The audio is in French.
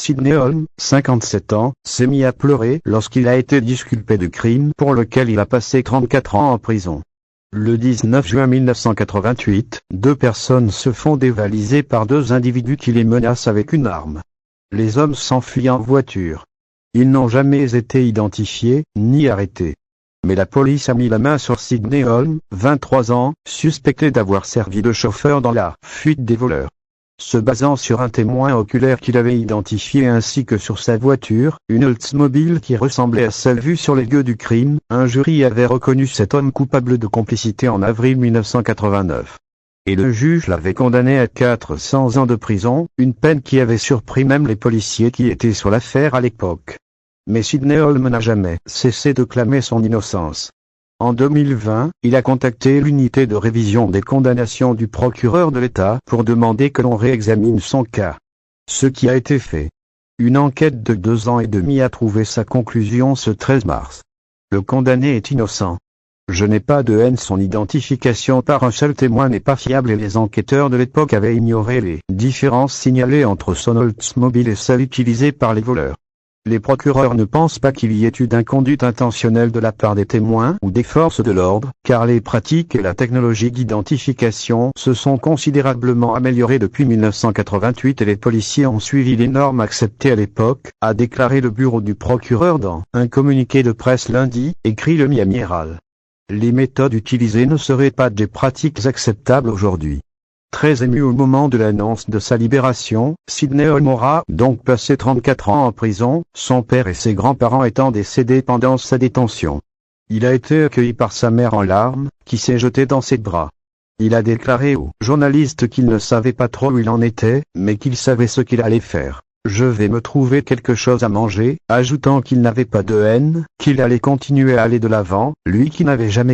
Sidney Holmes, 57 ans, s'est mis à pleurer lorsqu'il a été disculpé de crime pour lequel il a passé 34 ans en prison. Le 19 juin 1988, deux personnes se font dévaliser par deux individus qui les menacent avec une arme. Les hommes s'enfuient en voiture. Ils n'ont jamais été identifiés, ni arrêtés. Mais la police a mis la main sur Sidney Holmes, 23 ans, suspecté d'avoir servi de chauffeur dans la fuite des voleurs. Se basant sur un témoin oculaire qu'il avait identifié ainsi que sur sa voiture, une Oldsmobile qui ressemblait à celle vue sur les lieux du crime, un jury avait reconnu cet homme coupable de complicité en avril 1989. Et le juge l'avait condamné à 400 ans de prison, une peine qui avait surpris même les policiers qui étaient sur l'affaire à l'époque. Mais Sidney Holmes n'a jamais cessé de clamer son innocence. En 2020, il a contacté l'unité de révision des condamnations du procureur de l'État pour demander que l'on réexamine son cas. Ce qui a été fait. Une enquête de 2 ans et demi a trouvé sa conclusion ce 13 mars. Le condamné est innocent. Je n'ai pas de haine. Son identification par un seul témoin n'est pas fiable et les enquêteurs de l'époque avaient ignoré les différences signalées entre son Oldsmobile et celle utilisée par les voleurs. Les procureurs ne pensent pas qu'il y ait eu d'inconduite intentionnelle de la part des témoins ou des forces de l'ordre, car les pratiques et la technologie d'identification se sont considérablement améliorées depuis 1988 et les policiers ont suivi les normes acceptées à l'époque, a déclaré le bureau du procureur dans un communiqué de presse lundi, écrit le Miami Herald. Les méthodes utilisées ne seraient pas des pratiques acceptables aujourd'hui. Très ému au moment de l'annonce de sa libération, Sidney Holmes aura donc passé 34 ans en prison, son père et ses grands-parents étant décédés pendant sa détention. Il a été accueilli par sa mère en larmes, qui s'est jetée dans ses bras. Il a déclaré aux journalistes qu'il ne savait pas trop où il en était, mais qu'il savait ce qu'il allait faire. Je vais me trouver quelque chose à manger, ajoutant qu'il n'avait pas de haine, qu'il allait continuer à aller de l'avant, lui qui n'avait jamais